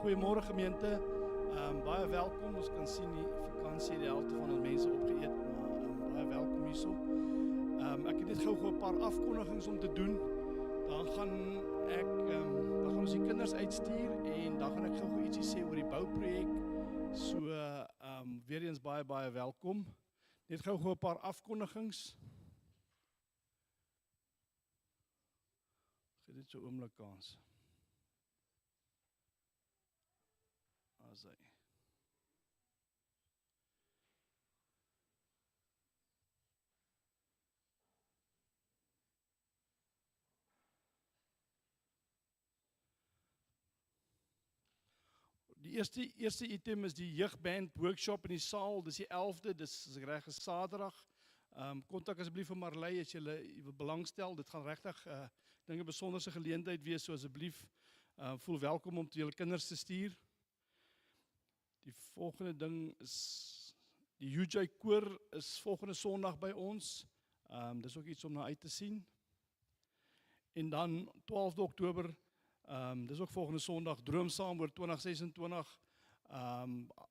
Goeiemôre gemeente, baie welkom. Ons kan sien die vakansie, die helfte van ons mense opgeëet, maar baie welkom hierso. Ek het net gou 'n paar afkondigings om te doen. Dan gaan ons die kinders uitstuur en dan gaan ek gou ietsie sê oor die bouprojek. So weer eens baie welkom. Net gou 'n paar afkondigings. Gee dit so 'n oomblik kans. As hy. Die eerste item is die jeugband workshop in die saal. Dis die 11de, dis as ek reg is Saterdag. Kontak asseblief vir Marley as jy wil belangstel. Dit gaan regtig dink 'n besonderse geleentheid wees, so asseblief voel welkom om julle kinders te stuur. Die volgende ding is die UJ koor is volgende Sondag by ons. Dis ook iets om na uit te sien. En dan 12de Oktober, dis ook volgende Sondag, droom saam oor 2026.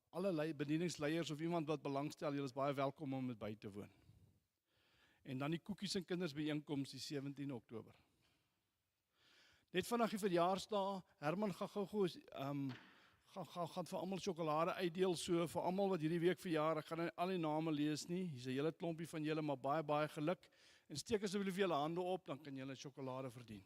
Alle bedieningsleiers of iemand wat belangstel, julle is baie welkom om dit by te woon. En dan die koekies en kinders byeenkoms die 17 Oktober. Net vandag die verjaarsdag, Herman gaan gou gaan vir almal sjokolade uitdeel, so vir almal wat hierdie week verjaar, ek gaan nie al die name lees nie, hier's 'n hele klompie van julle, maar baie geluk, en steek asseblief julle hande op, dan kan julle sjokolade verdien.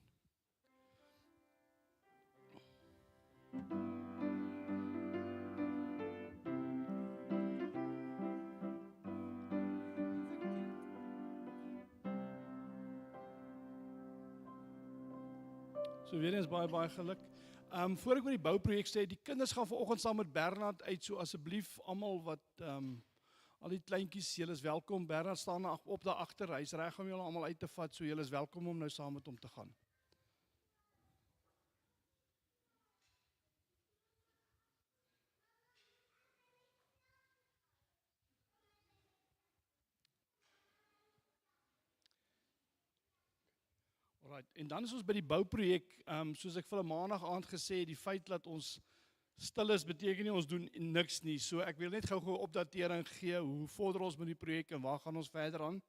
So weer eens baie geluk. Voor ek oor die bouprojek sê, die kinders gaan vanoggend saam met Bernard uit, so asseblief almal wat al die kleintjies, julle is welkom. Bernard staan op daar agter, hy's reg om julle almal uit te vat, so julle is welkom om nou saam met hom te gaan. Alright, en dan is ons by die bouprojek, soos ek vir 'n maandag aand gesê, die feit dat ons stil is, beteken nie ons doen niks nie, so ek wil net gou 'n opdatering gee, hoe vorder ons met die projek en waar gaan ons verder aan.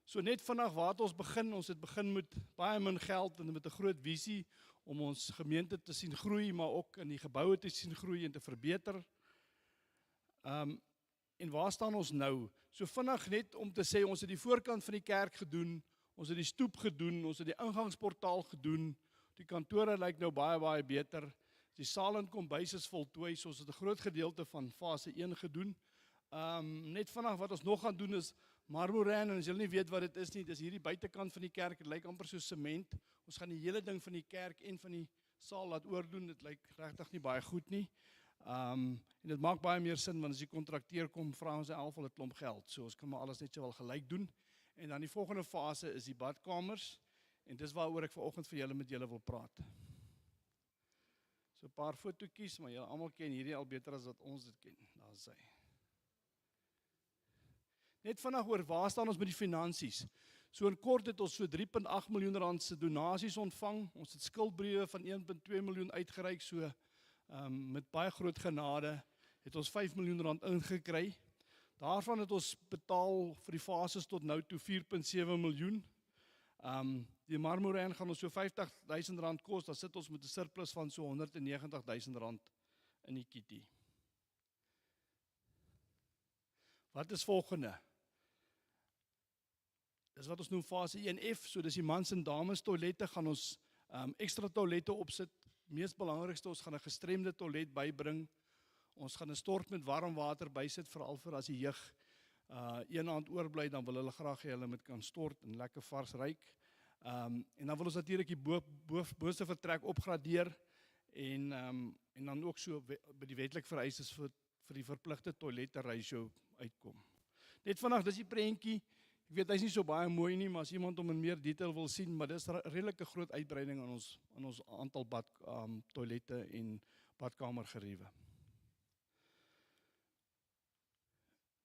So net vandag waar het ons het begin met baie min geld en met 'n groot visie om ons gemeente te sien groei, maar ook in die geboue te sien groei en te verbeter. En waar staan ons nou? So vinnig net om te sê, ons het die voorkant van die kerk gedoen, ons het die stoep gedoen, ons het die ingangsportaal gedoen, die kantore lyk nou baie beter, die saal en kombuis is voltooi, so ons het 'n groot gedeelte van fase 1 gedoen. Net vanaf wat ons nog gaan doen is marmoraan, en as julle nie weet wat dit is nie, dis hierdie buitekant van die kerk, dit lyk amper so sement, ons gaan die hele ding van die kerk en van die saal laat oordoen, dit lyk regtig nie baie goed nie. En dit maak baie meer sin, want as die kontrakteur kom, vra ons al 'n klomp geld, so ons kan maar alles net so wel gelyk doen. En dan die volgende fase is die badkamers, en dis waaroor ek vanoggend vir julle met julle wil praat. So 'n paar fotootjies, maar julle almal ken hierdie al beter as wat ons dit ken. Daar is hy. Net vandag oor waar staan ons met die finansies. So in kort het ons so 3.8 miljoen rand se donasies ontvang. Ons het skuldbriewe van 1.2 miljoen uitgereik, so met baie groot genade het ons 5 miljoen rand ingekry. Daarvan het ons betaal vir die fases tot nou toe 4.7 miljoen. Die marmoraan gaan ons so 50.000 rand kos, dan sit ons met 'n surplus van so 190.000 rand in die kitty. Wat is volgende? Dis wat ons noem fase 1F, so dis die mans en dames toilette, gaan ons ekstra toilette opsit. Mees belangrikste, ons gaan 'n gestremde toilet bybring. Ons gaan 'n stort met warm water bysit, veral vir as die jeug een aand oorbly, dan wil hulle graag hê hulle moet kan stort en lekker vars ruik. En dan wil ons natuurlik die boonste vertrek opgradeer en dan ook so by die wetlik vereistes vir die verpligte toilette ratio uitkom. Net vandag, dis die prentjie. Ek weet hy's nie so baie mooi nie, maar as iemand hom in meer detail wil sien, maar dis 'n redelike groot uitbreiding aan ons aantal toilette en badkamergeriewe.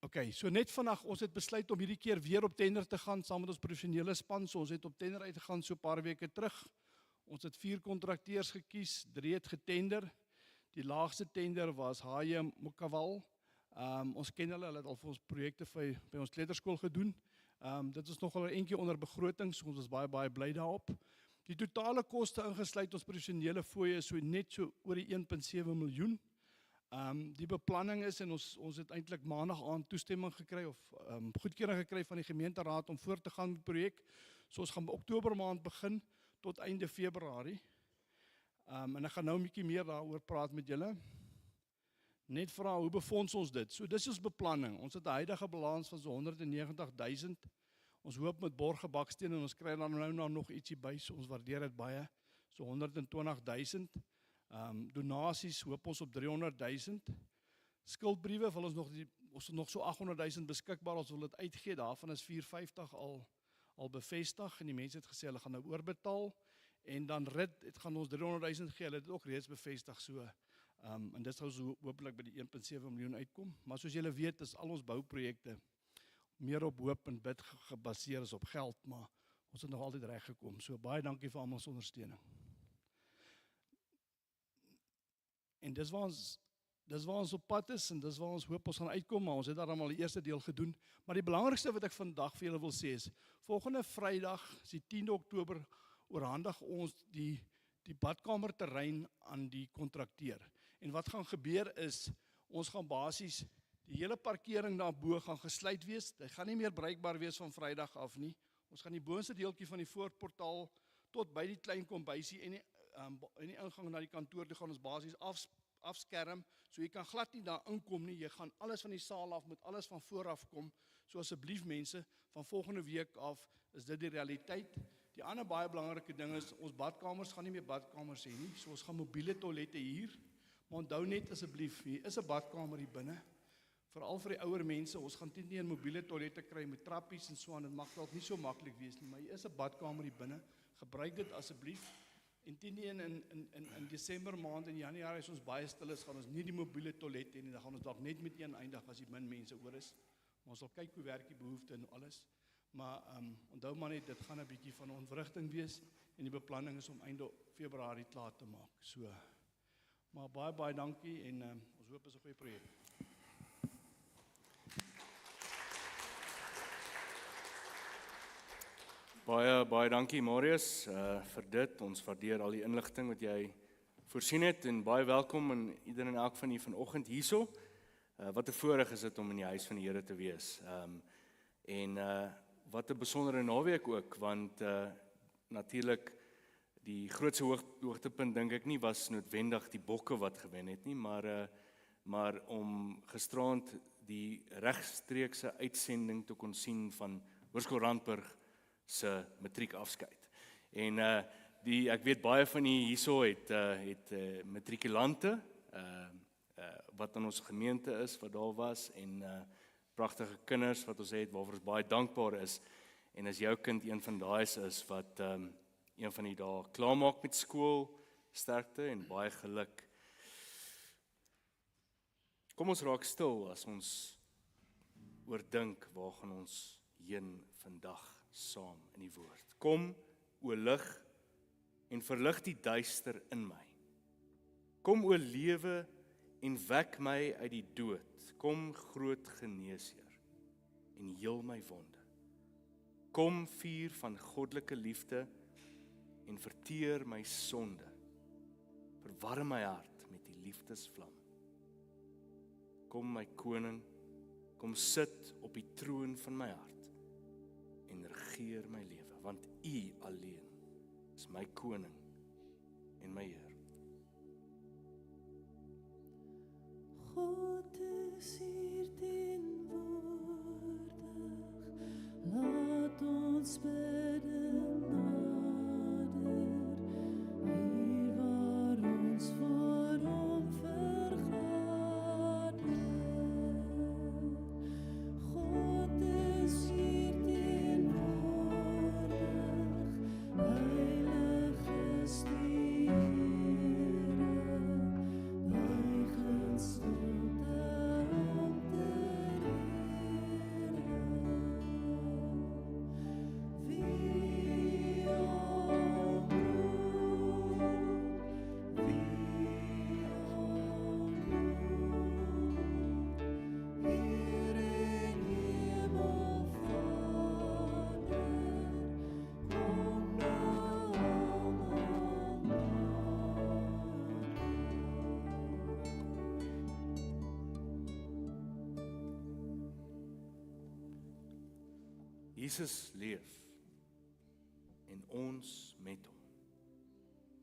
Okay, so net vandag, ons het besluit om hierdie keer weer op tender te gaan, saam met ons professionele span, so ons het op tender uitgegaan so 'n paar weke terug. Ons het 4 kontrakteurs gekies, 3 het getender. Die laagste tender was H.J. Mokawal. Ons ken hulle het al vir ons projekte by ons kleuterskool gedoen. Dit is nogal 'n entjie onder begroting, so ons is baie bly daarop. Die totale koste ingesluit ons professionele fooie is net so oor die 1.7 miljoen. Die beplanning is, en ons het eintlik maandag aan toestemming gekry of goedkeuring gekry van die gemeenteraad om voort te gaan met die projek. So ons gaan Oktober maand begin tot einde Februarie. En ek gaan nou 'n bietjie meer daaroor praat met julle. Net vra, hoe befonds ons dit? So dis ons beplanning. Ons het 'n huidige balans van so 190.000. Ons hoop met borge baksteen en ons kry dan nou nog ietsie by, so ons waardeer dit baie. So 120.000. Donasies hoop ons op 300.000. Skuldbriewe wil ons het nog so 800.000 beskikbaar, ons wil dit uitgee, daarvan is 450 al bevestig en die mense het gesê hulle gaan nou oorbetaal. En dan RIT gaan ons 300.000 gee, hulle het ook reeds bevestig so. En dit sal so hopelik by die 1.7 miljoen uitkom. Maar soos julle weet, is al ons bouprojekte meer op hoop en bid gebaseer is op geld, maar ons het nog altyd reg gekom. So baie dankie vir almal se ondersteuning. En dis waar ons op pad is en dis waar ons hoop ons gaan uitkom, maar ons het daar al die eerste deel gedoen. Maar die belangrikste wat ek vandag vir julle wil sê is, volgende Vrydag, is die 10de Oktober, oorhandig ons die badkamerterrein aan die kontrakteur. En wat gaan gebeur is, ons gaan basies die hele parkering daarbo gaan gesluit wees. Dit gaan nie meer bruikbaar wees van Vrydag af nie. Ons gaan die boonste deeltjie van die voorportaal tot by die klein kombuisie en die ingang na die kantoor toe gaan ons basies afskerm, so jy kan glad nie daar inkom nie, jy gaan alles van die saal af, moet alles van vooraf kom, so asseblief mense, van volgende week af is dit die realiteit. Die ander baie belangrike ding is, ons badkamers gaan nie meer badkamers hê nie, so ons gaan mobiele toilette hier, maar onthou net asseblief, hier is 'n badkamer hier binne, veral vir die ouer mense, ons gaan nie 'n mobiele toilette kry met trappies en so aan, dit mag dalk nie so maklik wees nie, maar hier is 'n badkamer hier binne, gebruik dit asseblief. En in Desember maand en Januarie as ons baie stil is, gaan ons nie die mobiele toilet hê nie, dan gaan ons dalk net met een eindig as die min mense oor is. Maar ons sal kyk hoe werk die behoefte en alles. Maar onthou maar net, dit gaan 'n bietjie van 'n ontwrigting wees en die beplanning is om einde Februarie klaar te maak. So, maar baie dankie en ons hoop is 'n goeie projek. Baie dankie Marius vir dit. Ons waardeer al die inligting wat jy voorsien het en baie welkom aan ieder en elk van u vanoggend hierso. Wat 'n voorreg is dit om in die huis van die Here te wees. Wat 'n besondere naweek ook, want natuurlik die grootste hoogtepunt dink ek nie was noodwendig die bokke wat gewen het nie, maar om gisteraand die regstreekse uitsending te kon sien van Hoërskool Randburg se matriekafskeid. En ek weet baie van julle hierso het matrikulante wat in ons gemeente is, wat daar was, en pragtige kinders wat ons het, waarvoor ons baie dankbaar is. En as jou kind een van daai is wat een van die dae klaarmaak met skool, sterkte en baie geluk. Kom ons raak stil as ons oordink waar gaan ons heen vandag saam in die woord. Kom, o lig, en verlig die duister in my. Kom, o lewe, en wek my uit die dood. Kom, groot geneesheer, en heel my wonde. Kom, vuur van goddelike liefde, en verteer my sonde. Verwarm my hart met die liefdesvlam. Kom, my koning, kom sit op die troon van my hart, en regeer my lewe, want U alleen is my koning en my Heer. God is hier teenwoordig, laat ons bidden nader, hier waar ons voor hom vergader. God is hier teenwoordig, heilig is die Here, buigend stilte om te ere. Wie Jesus leef en ons met hom.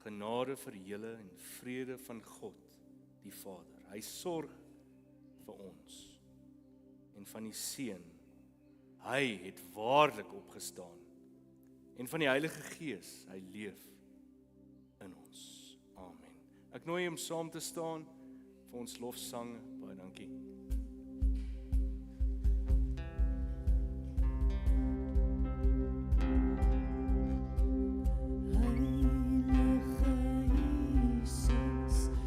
Genade vir julle en vrede van God die Vader. Hy sorg vir ons en van die Seun. Hy het waarlik opgestaan en van die Heilige Gees, hy leef in ons. Amen. Ek nooi hom saam te staan vir ons lofsange. Baie dankie. Christus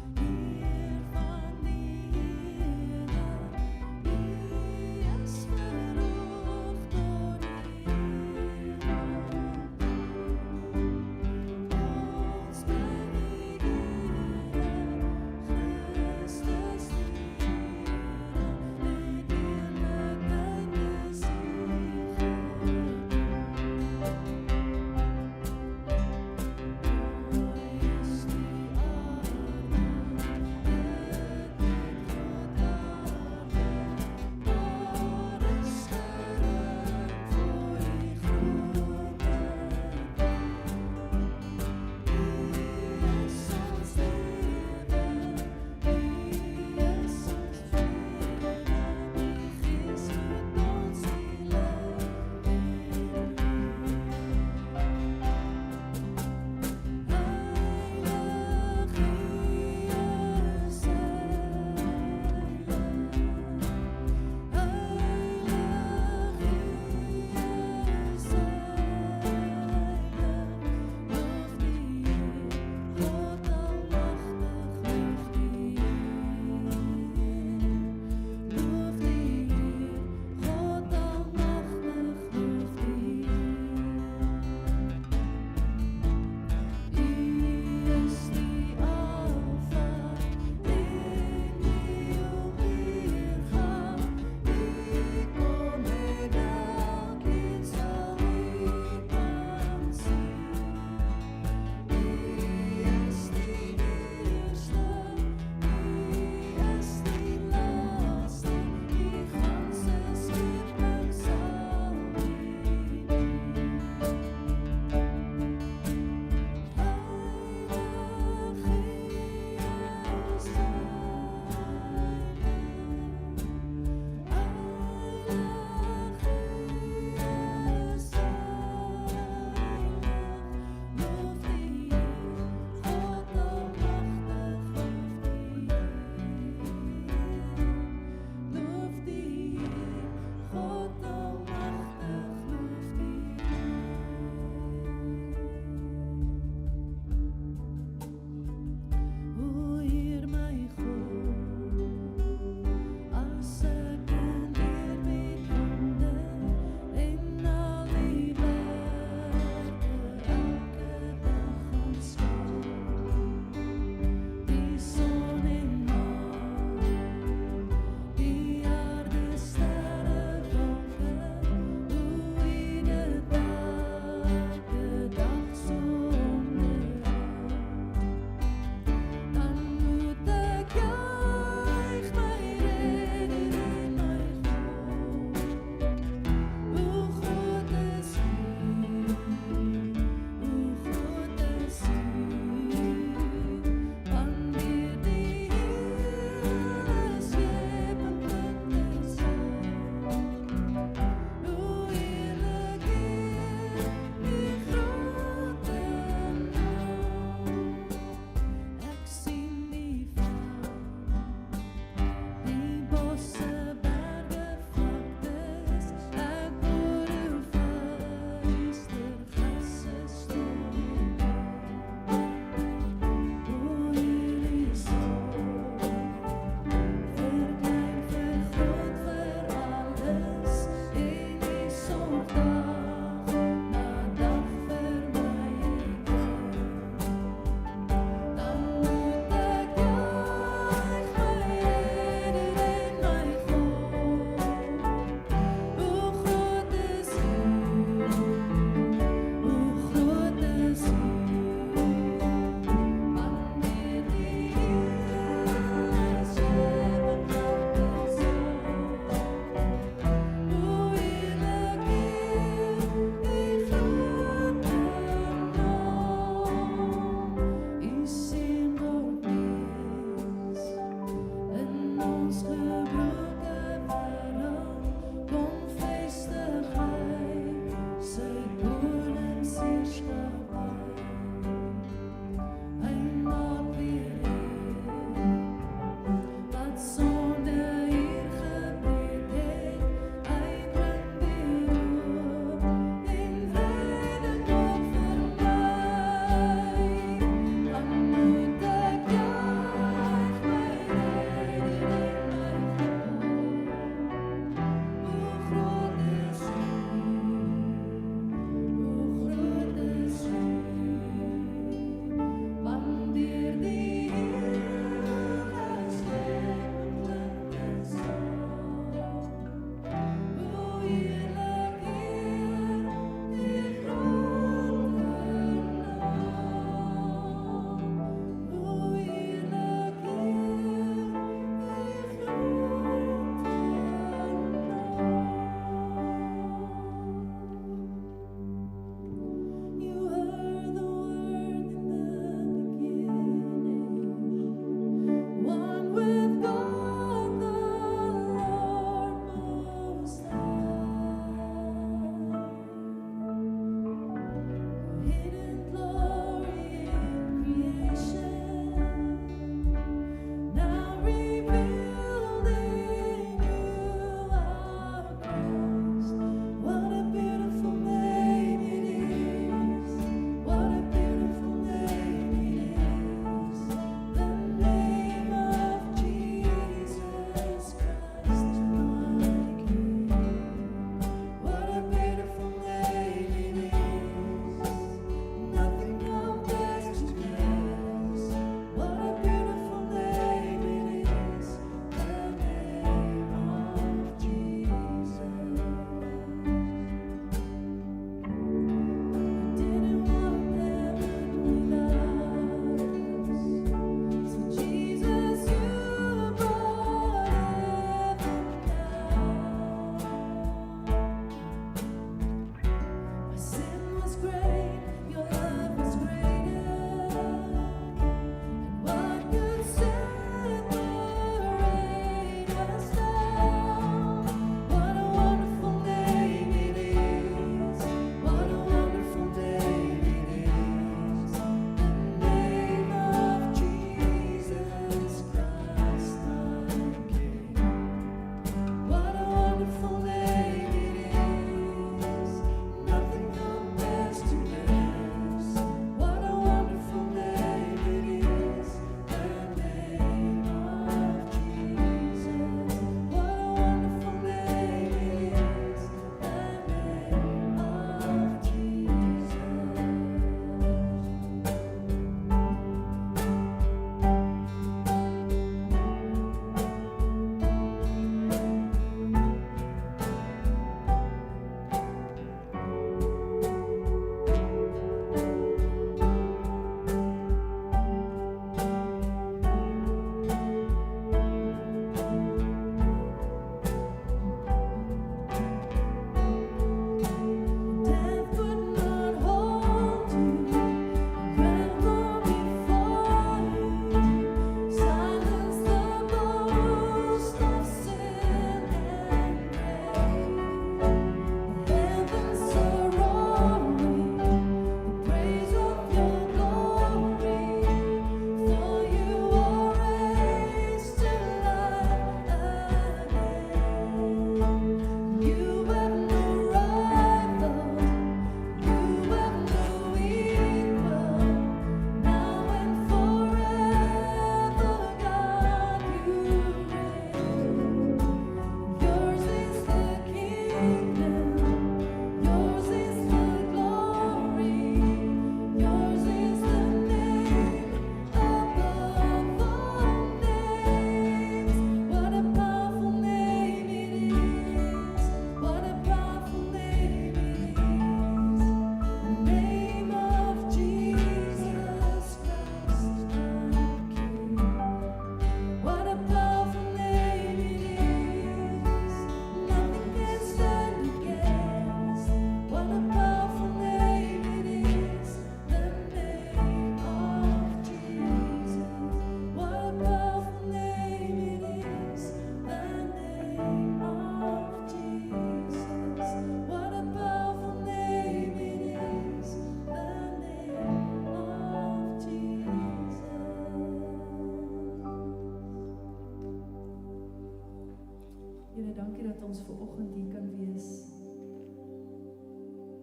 dat ons vanoggend hier kan wees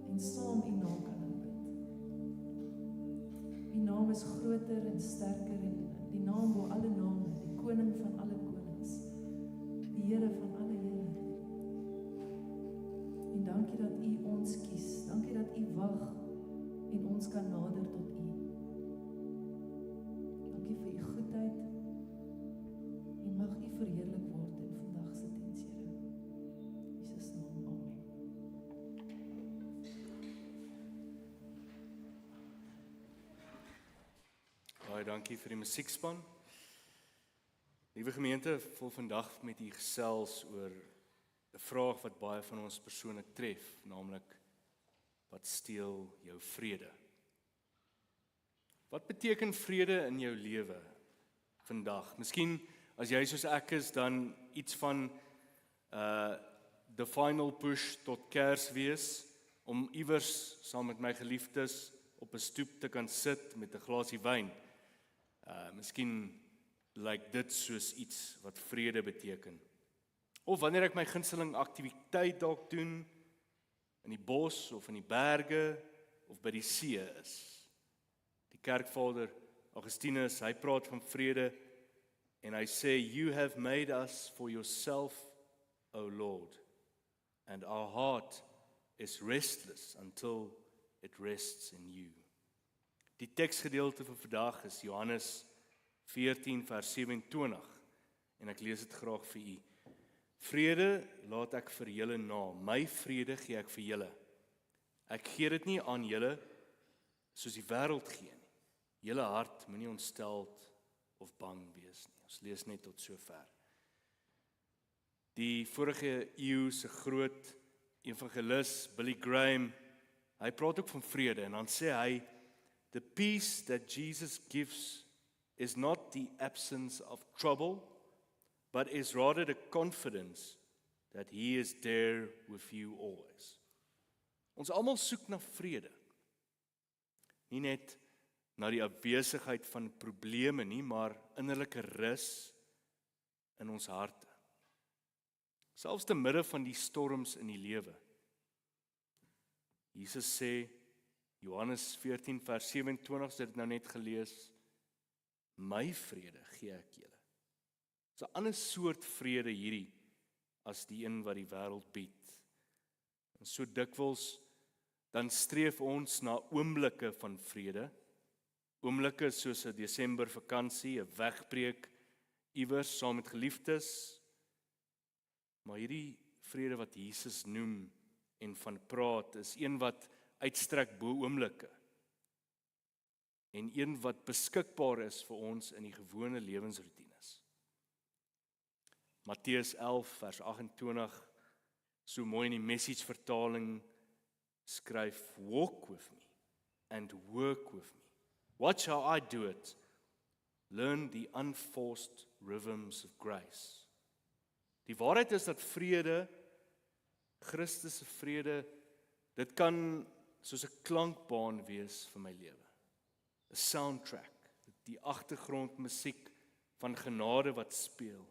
en saam U naam kan aanbid. U naam is groter en sterker en die naam bo alle name, die koning van alle konings, die Here van alle Here. En dankie dat U ons kies. Dankie dat U wag en ons kan nader tot U. Dankie vir U goedheid en mag U verheerlik word in vandag se diens, Here. In Jesus naam, amen. Baie dankie vir die musiekspan. Liewe gemeente, ek wil vandag met u gesels oor 'n vraag wat baie van ons persoonlik tref, naamlik wat steel jou vrede? Wat beteken vrede in jou lewe vandag? Miskien as jy soos ek is, dan iets van the final push tot Kersfees om iewers saam met my geliefdes op 'n stoep te kan sit met 'n glasie wyn. Miskien lyk dit soos iets wat vrede beteken. Of wanneer ek my gunsteling aktiwiteit dalk doen in die bos of in die berge of by die see is. Die kerkvader Augustinus, hy praat van vrede en hy sê, "You have made us for yourself, O Lord, and our heart is restless until it rests in you." Die teksgedeelte vir vandag is Johannes 14 vers 27 en ek lees dit graag vir u. "Vrede laat ek vir julle na, my vrede gee ek vir julle. Ek gee dit nie aan julle soos die wêreld gee nie. Julle hart moenie ontsteld of bang wees nie." Ons lees net tot sover. Die vorige eeu se groot evangelis Billy Graham, hy praat ook van vrede en dan sê hy, "The peace that Jesus gives is not the absence of trouble, but is rather the confidence that He is there with you always." Ons almal soek na vrede. Nie net na die afwesigheid van probleme nie, maar innerlike rus in ons harte. Selfs te midde van die storms in die lewe. Jesus sê, Johannes 14 vers 27, het dit nou net gelees, "My vrede gee ek julle." Dis 'n ander soort vrede hierdie as die een wat die wêreld bied. En so dikwels dan streef ons na oomblikke van vrede. Oomblikke soos 'n Desember vakansie, 'n wegbreek iewers saam met geliefdes. Maar hierdie vrede wat Jesus noem en van praat, is een wat uitstrek bo oomblikke. En een wat beskikbaar is vir ons in die gewone lewensroetines. Matteus 11 vers 28, so mooi in die Message vertaling skryf, "Walk with me and work with me. Watch how I do it. Learn the unforced rhythms of grace." Die waarheid is dat vrede, Christus se vrede, dit kan soos 'n klankbaan wees vir my lewe. 'n Soundtrack, die agtergrondmusiek van genade wat speel.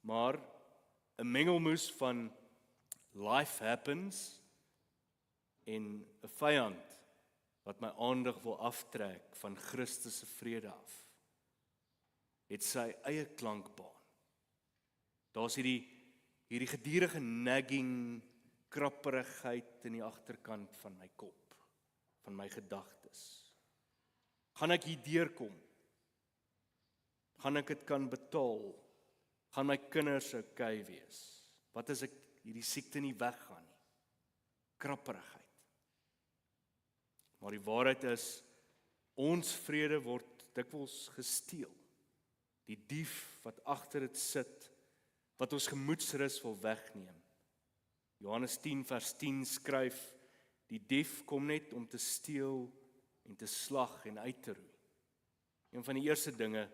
Maar 'n mengelmoes van life happens en 'n vyand wat my aandag wil aftrek van Christus se vrede af, het sy eie klankbaan. Daar's hierdie gedurende nagging, krapperigheid in die agterkant van my kop, van my gedagtes. Gaan ek hier deurkom? Gaan ek dit kan betaal? Gaan my kinders okay wees? Wat as ek hierdie siekte nie weggaan nie? Krapperigheid. Maar die waarheid is, ons vrede word dikwels gesteel. Die dief wat agter dit sit, wat ons gemoedsrus wil wegneem. Johannes 10 vers 10 skryf, die dief kom net om te steel en te slag en uit te roei. Een van die eerste dinge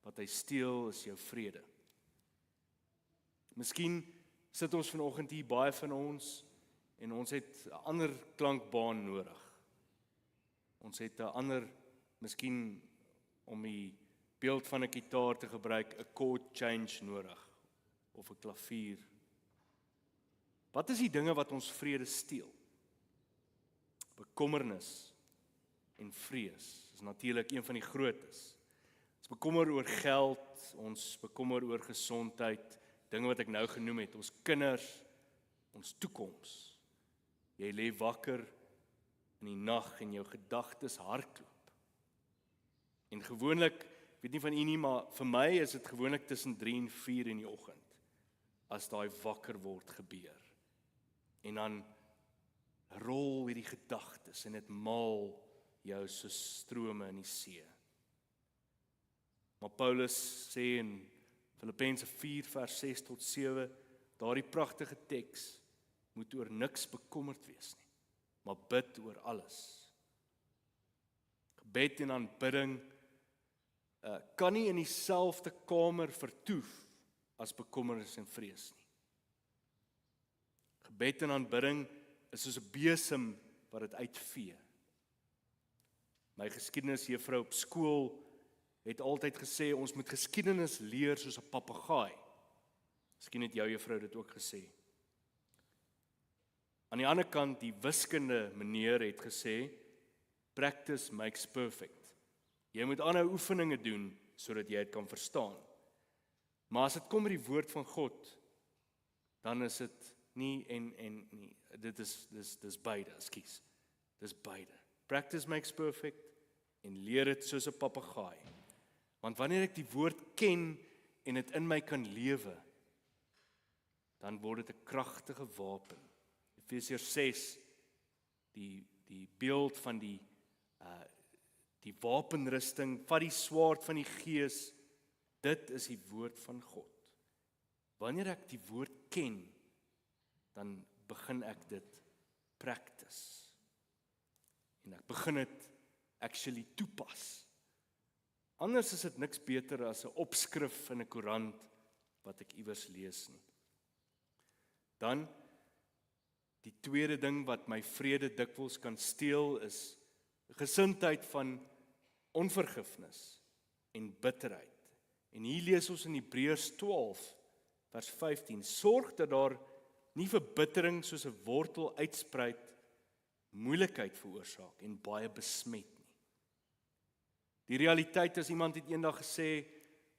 wat hy steel is jou vrede. Miskien sit ons vanoggend hier, baie van ons, en ons het 'n ander klankbaan nodig. Ons het 'n ander, miskien om die beeld van 'n gitaar te gebruik, 'n chord change nodig. of 'n klavier. Wat is die dinge wat ons vrede steel? Bekommernis en vrees is natuurlik een van die grootes. Ons bekommer oor geld, ons bekommer oor gesondheid, dinge wat ek nou genoem het, ons kinders, ons toekoms. Jy lê wakker in die nag en jou gedagtes hardloop. En gewoonlik, ek weet nie van u nie, maar vir my is dit gewoonlik tussen 3 en 4 in die oggend as daai wakker word gebeur. En dan rol hierdie gedagtes en dit maal jou soos strome in die see. Maar Paulus sê in Filippense 4 vers 6 tot 7, daardie pragtige teks, moet oor niks bekommerd wees nie, maar bid oor alles. Gebed en aanbidding kan nie in dieselfde kamer vertoef as bekommernis en vrees nie. Gebed en aanbidding is soos 'n besem wat dit uitvee. My geskiedenisjuffrou op skool het altyd gesê ons moet geskiedenis leer soos 'n papegaai. Miskien het jou juffrou dit ook gesê. Aan die ander kant, die wiskunde meneer het gesê, practice makes perfect. Jy moet aanhou oefeninge doen sodat jy dit kan verstaan. Maar as dit kom by die woord van God, dan is dit nie en nie. Dit is beide, ekskuus. Dis beide. Practice makes perfect en leer dit soos 'n papegaai. Want wanneer ek die woord ken en dit in my kan lewe, dan word dit 'n kragtige wapen. Efesiërs 6, die beeld van die wapenrusting, vat die swaard van die Gees, dit is die woord van God. Wanneer ek die woord ken, dan begin ek dit practice. En ek begin dit actually toepas. Anders is dit niks beter as 'n opskrif in 'n koerant wat ek iewers lees nie. Dan, die tweede ding wat my vrede dikwels kan steel is 'n gesindheid van onvergifnis en bitterheid. En hier lees ons in Hebreërs 12 vers 15, sorg dat daar nie verbittering soos 'n wortel uitspruit, moeilikheid veroorsaak en baie besmet nie. Die realiteit is, iemand het eendag gesê,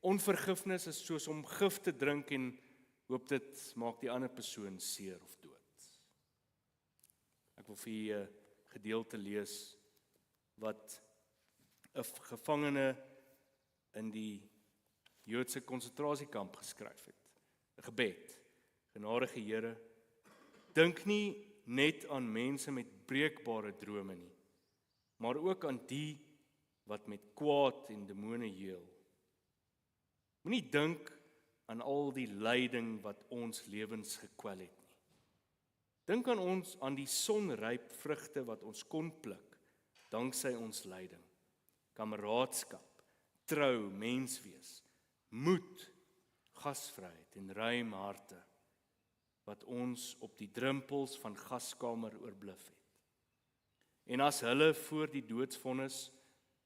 onvergifnis is soos om gif te drink en hoop dit maak die ander persoon seer of dood. Ek wil vir julle 'n gedeelte lees wat 'n gevangene in die Joodse konsentrasiekamp geskryf het. 'n Gebed. Genadige Here, dink nie net aan mense met breekbare drome nie, maar ook aan die wat met kwaad en demone heel. Moenie dink aan al die lyding wat ons lewens gekwel het nie. Dink aan ons, aan die sonryp vrugte wat ons kon pluk, danksy ons lyding. Kameraadskap, trou, menswees, moed, gasvryheid en ruim harte, wat ons op die drempels van gaskamer oorbluf het. En as hulle voor die doodsvonnis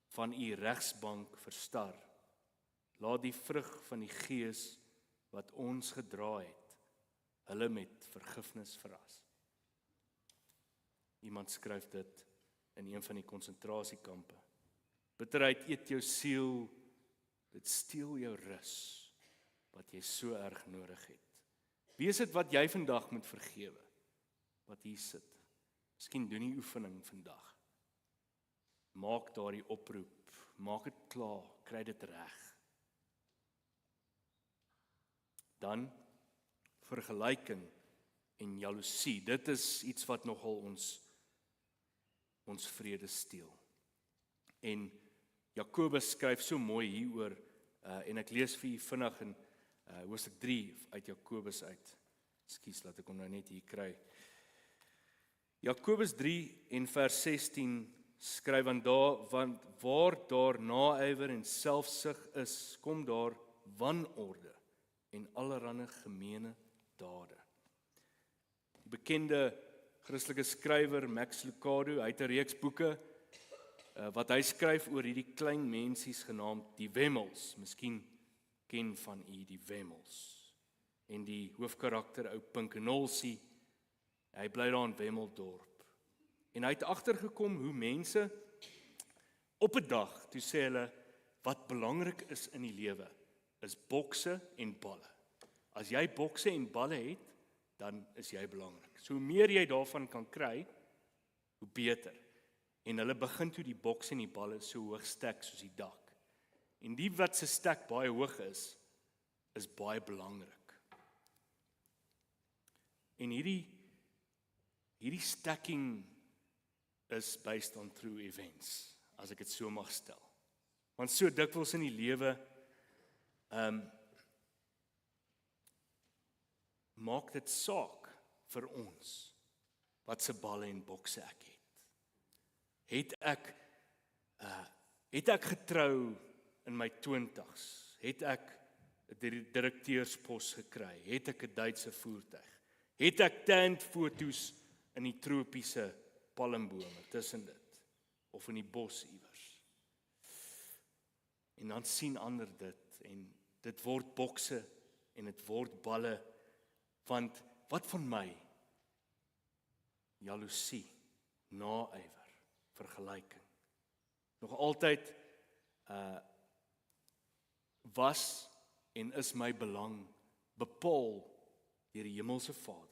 van u regsbank verstar, laat die vrug van die Gees wat ons gedra het, hulle met vergifnis verras. Iemand skryf dit in een van die konsentrasiekampe. Bitterheid eet jou siel, dit steel jou rus, wat jy so erg nodig het. Wie is dit wat jy vandag moet vergewe? Wat hier sit. Miskien doen die oefening vandag. Maak daardie oproep, maak dit klaar, kry dit reg. Dan vergelyking en jaloesie. Dit is iets wat nogal ons vrede steel. En Jakobus skryf so mooi hieroor, en ek lees vir julle vinnig in hoofstuk 3 uit Jakobus uit. Ekskuus, laat ek hom nou net hier kry. Jakobus 3 en vers 16 skryf want waar daar naaiwer en selfsug is, kom daar wanorde en allerlei gemeene dade. Die bekende Christelike skrywer Max Lucado, hy het 'n reeks boeke wat hy skryf oor hierdie klein mensies genaamd die Wemmels. Miskien ken van u die Wemmels. en die hoofkarakter ou Pinkenolsie, hy bly daar in Wemmeldorp. En hy het agtergekom hoe mense op 'n dag, toe sê hulle, wat belangrik is in die lewe, is bokse en balle. As jy bokse en balle het, dan is jy belangrik. So hoe meer jy daarvan kan kry, hoe beter. En hulle begin toe die bokse en die balle so hoog stek soos die dak. En die wat se stek baie hoog is baie belangrik. En hierdie stacking is based on true events, as ek dit so mag stel. Want so dikwels in die lewe maak dit saak vir ons wat se balle en bokse ek het. Het ek getrou in my 20's? Het ek 'n direkteurspos gekry? Het ek 'n Duitse voertuig? Het ek tentfoto's in die tropiese palmbome tussen dit of in die bos iewers? En dan sien ander dit en dit word bokse en dit word balle, want wat van my? Jaloesie, naaiwer, vergelyking. Nog altyd was en is my belang bepaal deur die hemelse Vader.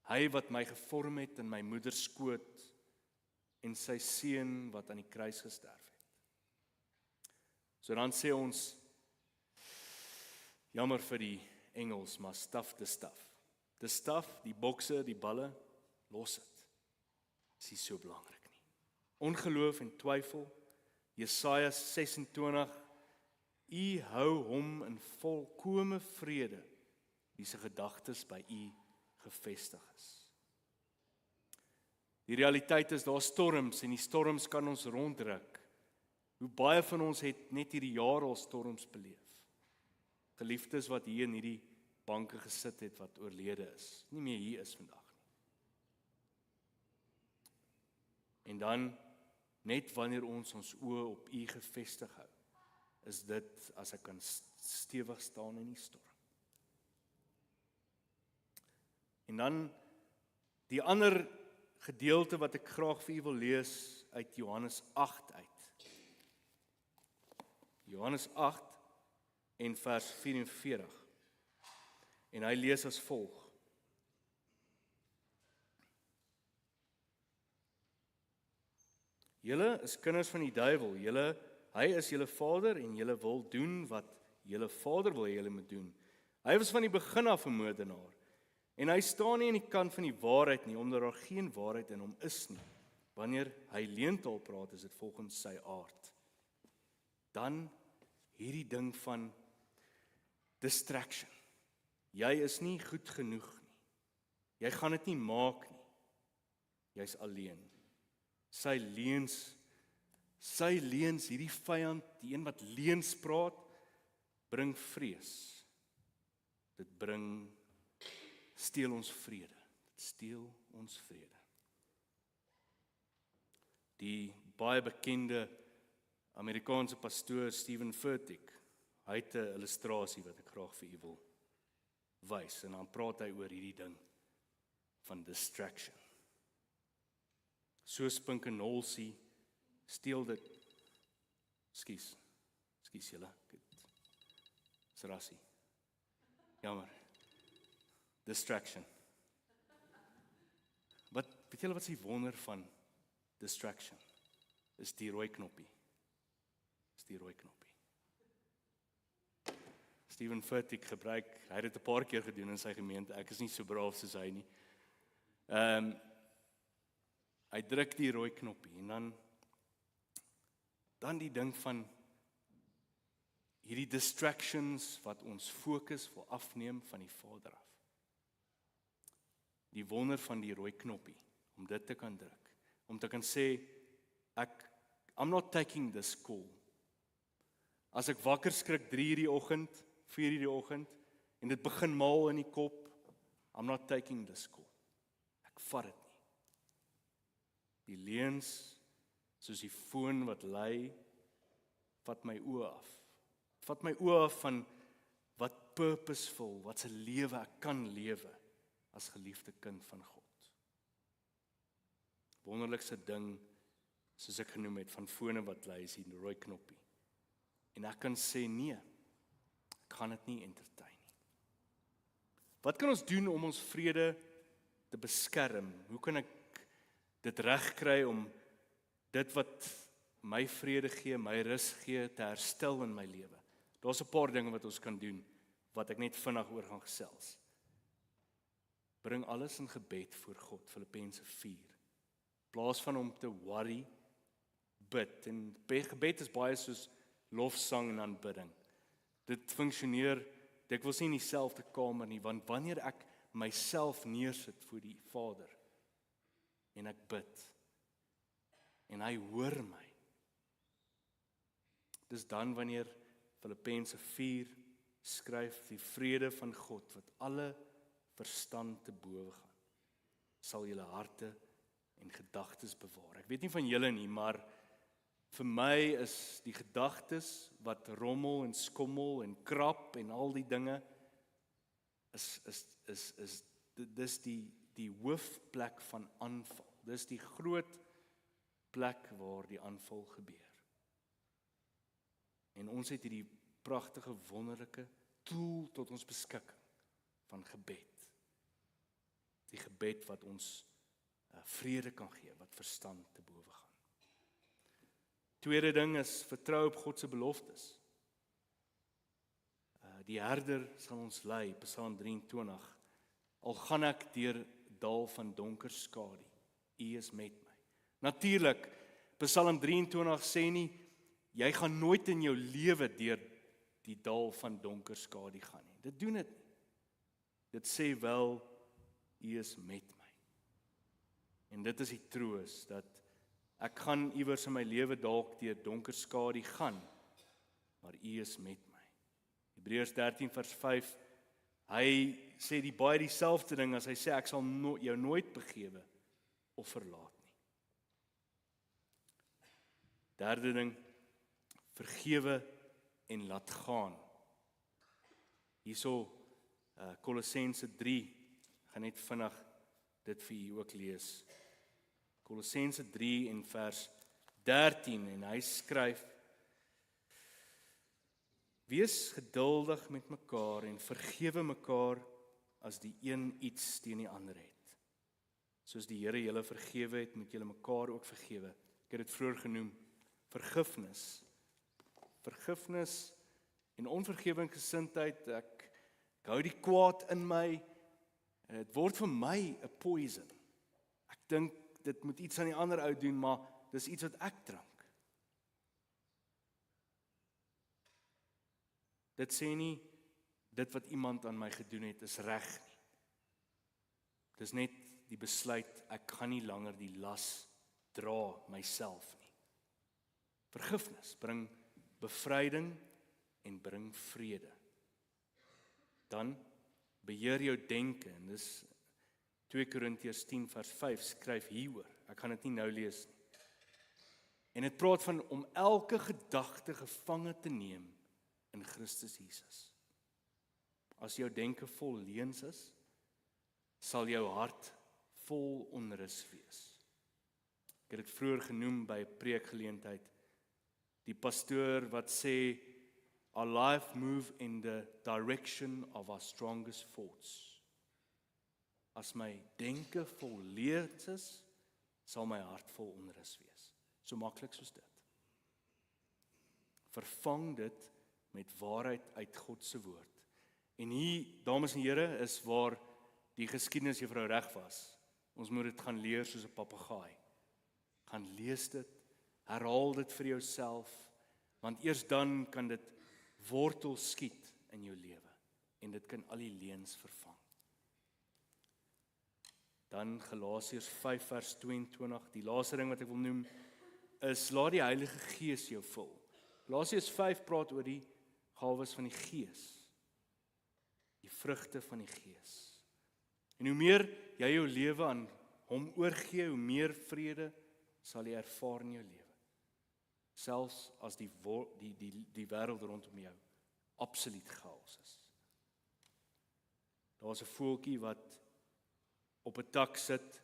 Hy wat my gevorm het in my moeder skoot en sy seun wat aan die kruis gesterf het. So dan sê ons, jammer vir die Engels, maar stuff the stuff. The stuff, die bokse, die balle, los dit. Dis nie so belangrik nie. Ongeloof en twyfel, Jesaja 26, U hou hom in volkome vrede, wie se gedagtes by U gevestig is. Die realiteit is daar storms en die storms kan ons ronddruk. Hoe baie van ons het net hierdie jaar al storms beleef. Geliefdes wat hier in hierdie banke gesit het wat oorlede is, nie meer hier is vandag nie. En dan net wanneer ons oë op U gefestig hou, is dit as ek kan stewig staan in die storm. En dan die ander gedeelte wat ek graag vir u wil lees uit Johannes 8 uit. Johannes 8 en vers 44. En hy lees as volg: Julle is kinders van die duiwel, hy is julle vader en julle wil doen wat julle vader wil hê julle moet doen. Hy was van die begin af 'n moordenaar en hy staan nie aan die kant van die waarheid nie, omdat daar geen waarheid in hom is nie. Wanneer hy leentaal praat, is dit volgens sy aard. Dan hierdie ding van distraction. Jy is nie goed genoeg nie. Jy gaan dit nie maak nie. Jy's alleen. Sy leuns, hierdie vyand, die een wat leuns praat, bring vrees. Dit steel ons vrede. Dit steel ons vrede. Die baie bekende Amerikaanse pastoor Steven Furtick, hy het 'n illustrasie wat ek graag vir u wil wys, en dan praat hy oor hierdie ding van distraction. Soos Pinkenolsie steel dit. Skus julle. Dis rassie. Jammer. Distraction. Weet julle wat is die wonder van distraction? Is die rooi knoppie. Steven Furtick gebruik, hy het dit 'n paar keer gedoen in sy gemeente. Ek is nie so braaf soos hy nie. Hy druk die rooi knoppie en dan die ding van hierdie distractions wat ons fokus wil afneem van die Vader af. Die wonder van die rooi knoppie, om dit te kan druk, om te kan sê, I'm not taking this call. As ek wakker skrik 3:00 die oggend, 4:00 die oggend, en dit begin maal in die kop, I'm not taking this call. Ek vat dit nie. Die leuns, soos die foon wat lui, vat my oë af. Vat my oë af van wat purposeful, wat 'n lewe ek kan lewe as geliefde kind van God. Wonderlikste ding, soos ek genoem het, van fone wat lui is die rooi knoppie. En ek kan sê nee, ek gaan dit nie entertain nie. Wat kan ons doen om ons vrede te beskerm? Hoe kan ek dit regkry om dit wat my vrede gee, my rus gee, te herstel in my lewe? Daar's 'n paar dinge wat ons kan doen, wat ek net vinnig oor gaan gesels. Bring alles in gebed voor God, Filippense 4. In plaas van om te worry, bid. En gebed is baie soos lofsang en aanbidding. Dit funksioneer dikwels nie in dieselfde kamer nie, want wanneer ek myself neersit voor die Vader en ek bid en hy hoor my, dis dan wanneer Filippense 4 skryf, die vrede van God wat alle verstand te bowe gaan, sal julle harte en gedagtes bewaar. Ek weet nie van julle nie, maar vir my is die gedagtes wat rommel en skommel en krap en al die dinge dis die hoofplek van aanval. Dis die groot plek waar die aanval gebeur. En ons het hierdie pragtige, wonderlike tool tot ons beskikking van gebed. Die gebed wat ons vrede kan gee, wat verstand te bowe gaan. Tweede ding is vertrou op God se beloftes. Die herder sal ons lei, Psalm 23. Al gaan ek deur dal van donker skadu, U is met my. Natuurlik, Psalm 23 sê nie jy gaan nooit in jou lewe deur die dal van donker skadu gaan nie. Dit doen dit nie. Dit sê wel U is met my. En dit is die troos dat ek gaan iewers in my lewe dalk deur donker skadu gaan, maar U is met my. Hebreërs 13 vers 5, hy sê baie dieselfde ding as hy sê ek sal jou nooit begewe of verlaat nie. Derde ding, vergewe en laat gaan. Hierso Kolossense 3, ek gaan net vinnig dit vir u ook lees. Kolossense 3 en vers 13 en hy skryf: Wees geduldig met mekaar en vergewe mekaar as die een iets teen die ander het. Soos die Here julle vergewe het, moet julle mekaar ook vergewe. Ek het dit vroeër genoem, vergifnis. Vergifnis en onvergewensgesindheid, ek hou die kwaad in my, en dit word vir my 'n poison. Ek dink dit moet iets aan die ander ou doen, maar dis iets wat ek drink. Dit sê nie, dit wat iemand aan my gedoen het, is reg nie. Dis net die besluit, ek gaan nie langer die las dra myself nie. Vergifnis bring bevryding en bring vrede. Dan beheer jou denke, en dis 2 Korintiërs 10 vers 5 skryf hieroor. Ek gaan dit nie nou lees nie. En dit praat van om elke gedagte gevange te neem in Christus Jesus. As jou denke vol leuns is, sal jou hart vol onrus wees. Ek het dit vroeër genoem by 'n preekgeleentheid. Die pastoor wat sê, our life move in the direction of our strongest thoughts. As my denke vol leuns is, sal my hart vol onrus wees. So maklik soos dit. Vervang dit met waarheid uit God se woord. En hier, dames en here, is waar die geskiedenis juffrou reg was. Ons moet dit gaan leer soos 'n papegaai. Gaan lees dit, herhaal dit vir jouself, want eers dan kan dit wortel skiet in jou lewe en dit kan al die leuns vervang. Dan Galasiërs 5 vers 22, die laaste ding wat ek wil noem, is laat die Heilige Gees jou vul. Galasiërs 5 praat oor die gawes van die Gees, die vrugte van die Gees. En hoe meer jy jou lewe aan hom oorgee, hoe meer vrede sal jy ervaar in jou lewe. Selfs as die wêreld rondom jou absoluut chaos is. Daar's 'n voeltjie wat op 'n tak sit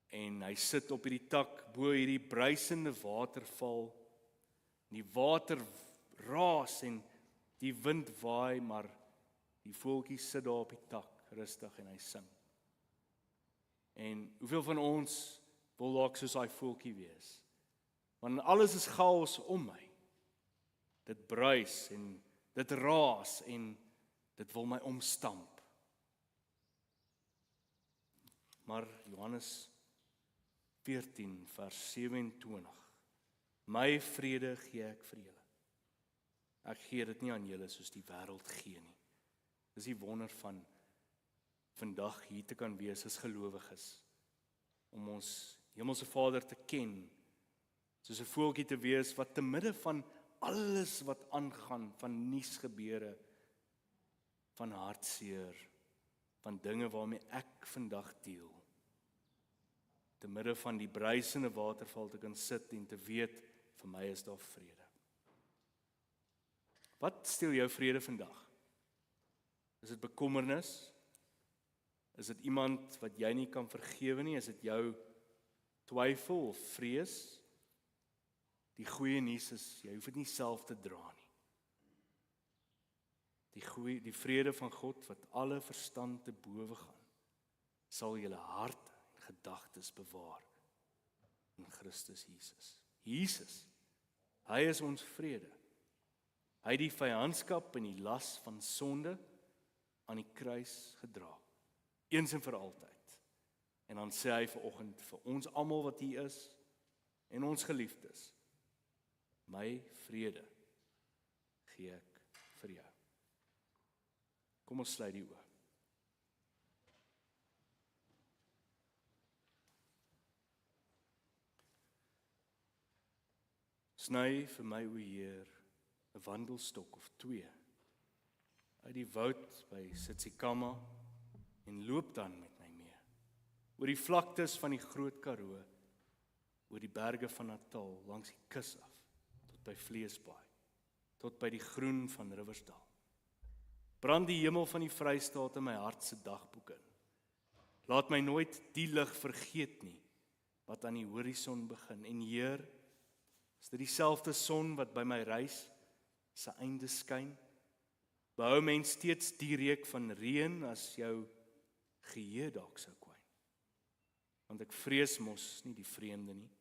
en hy sit op hierdie tak bo hierdie bruisende waterval. Die water raas en die wind waai, maar die voeltjie sit daar op die tak rustig en hy sing. En hoeveel van ons wil dalk soos daai voeltjie wees? Want alles is chaos om my. Dit bruis en dit raas en dit wil my omstamp. Maar Johannes 14 vers 27. My vrede gee ek vir julle. Ek gee dit nie aan julle soos die wêreld gee nie. Dis die wonder van vandag hier te kan wees as gelowiges, om ons Hemelse Vader te ken, soos 'n voeltjie te wees wat te midde van alles wat aangaan, van nuusgebeure, van hartseer, van dinge waarmee ek vandag deel, te midde van die bruisende waterval te kan sit en te weet, vir my is daar vrede. Wat steel jou vrede vandag? Is dit bekommernis? Is dit iemand wat jy nie kan vergewe nie? Is dit jou twyfel of vrees? Die goeie nuus is, jy hoef dit nie self te dra nie. Die vrede van God wat alle verstand te bowe gaan, sal julle harte en gedagtes bewaar in Christus Jesus. Jesus, hy is ons vrede. Hy het die vyandskap en die las van sonde aan die kruis gedra, eens en vir altyd. En dan sê hy vanoggend vir ons almal wat hier is en ons geliefdes, my vrede gee ek vir jou. Kom ons sluit die oë. Sny vir my, o Heer, 'n wandelstok of 2 uit die woud by Tsitsikamma en loop dan met my mee oor die vlaktes van die Groot Karoo, oor die berge van Natal, langs die kus af tot by Vleesbaai, tot by die groen van Riversdal. Brand die hemel van die Vrystaat in my hart se dagboek in. Laat my nooit die lig vergeet nie wat aan die horison begin. En Heer, is dit dieselfde son wat by my reis se einde skyn? Behou mens steeds die reuk van reën as jou geheue dalk sou kwyn. Want ek vrees mos nie die vreemde nie.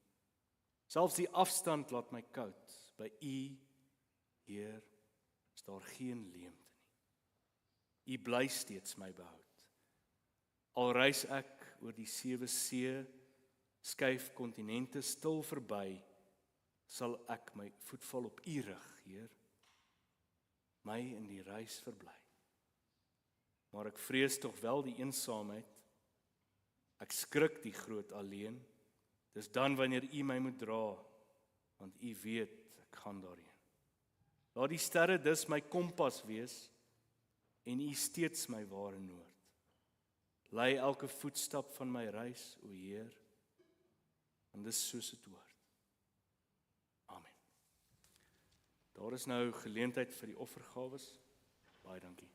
Selfs die afstand laat my koud. By U, Heer, is daar geen leemte nie. U bly steeds my behoud. Al reis ek oor die 7 see, skuif kontinente stil verby, sal ek my voetval op U rig, Heer, my in die reis verbly. Maar ek vrees tog wel die eensaamheid. Ek skrik die groot alleen. Dis dan wanneer U my moet dra, want U weet ek gaan daarheen. Laat die sterre dus my kompas wees en U steeds my ware noord. Lei elke voetstap van my reis, o Heer, en dis soos dit hoort. Amen. Daar is nou geleentheid vir die offergawes. Baie dankie.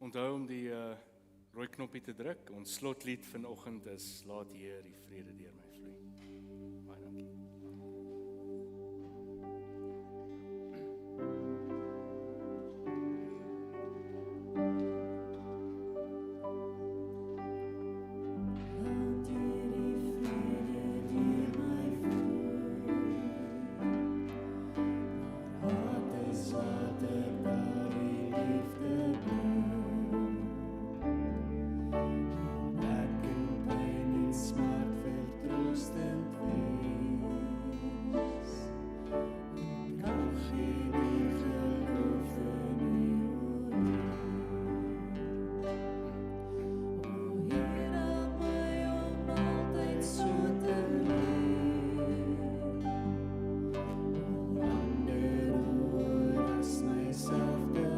Onthou om die rooi knoppie te druk. Ons slotlied vanoggend is Laat Heer die vrede deur my vloei. Baie dankie. Laat hierdie vrede deur my vloei. Haat is wat ek daar die liefde bly. Ek in pyn en smart vertroostend wees. Kan geen geloof in U, O Heer, help my om altyd so te leef. Ander oor as myself te liefde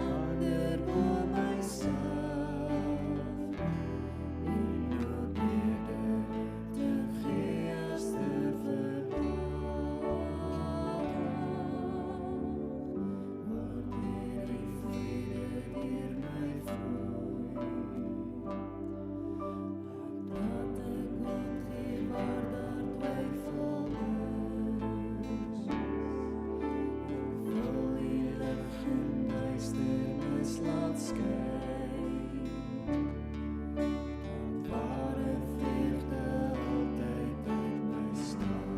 ander oor myself. En probeerde te gee as te Wanneer die vrede deur my vloei. Laat ek ontgee waar daar twyfel is. Vul die lig en duisternis laat skyn. Ware vreugde altyd by my staan.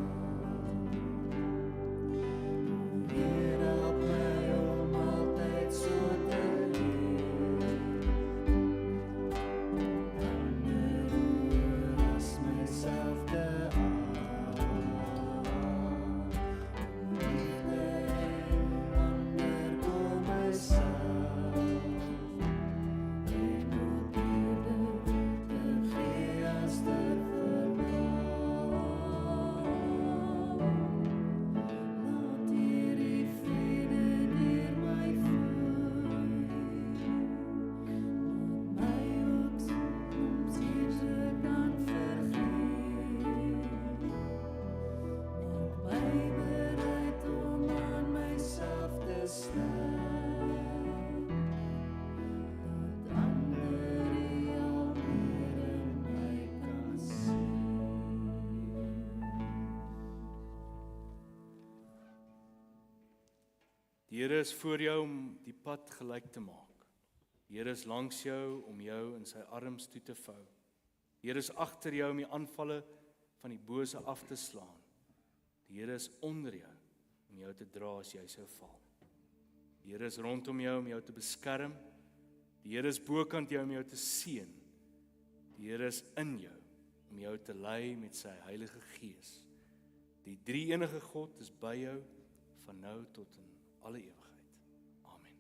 Heer, help my om altyd so te leef. Ander oor as myself te liefde ander oor myself. En probeerde te gee as te Laat hierdie vrede deur my vloei. Laat my ook soms te kan vergeet. Maak my bereid om aan myself te sterf. Dat ander U al meer in my kan sien. Die Here is voor jou om die pad gelyk te maak. Die Here is langs jou om jou in sy arms toe te vou. Die Here is agter jou om die aanvalle van die bose af te slaan. Die Here is onder jou om jou te dra as jy sou val. Die Here is rondom jou om jou te beskerm. Die Here is bokant jou om jou te seën. Die Here is in jou om jou te lei met sy Heilige Gees. Die drie-enige God is by jou van nou tot in alle ewigheid. Amen.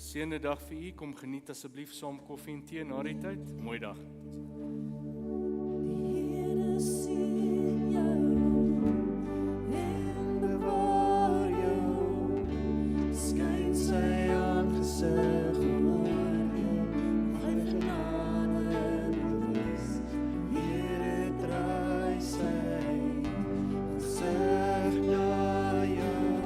Geseënde dag vir u. Kom geniet asseblief saam koffie en tee na die tyd. Mooi dag. Die Here sien jou en bewaar jou. Skyn sy aangesig oor jou. Hy genade bewys. Die Here draai sy gesig na jou.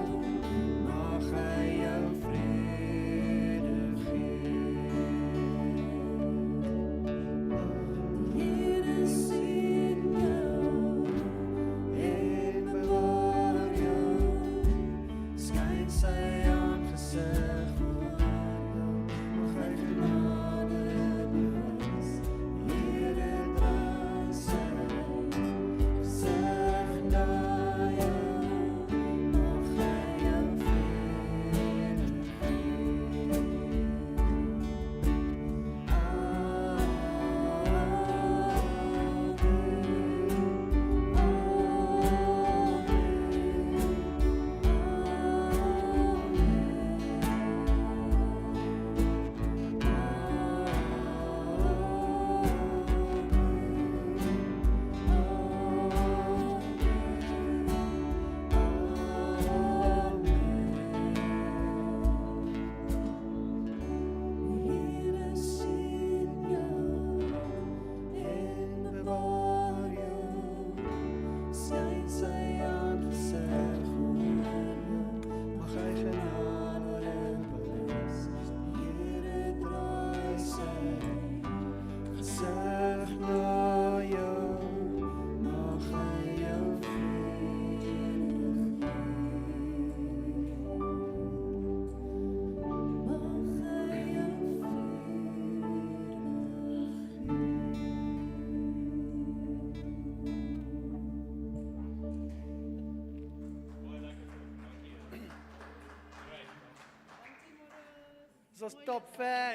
Mag hy jou vrede gee. Dis ons top fan.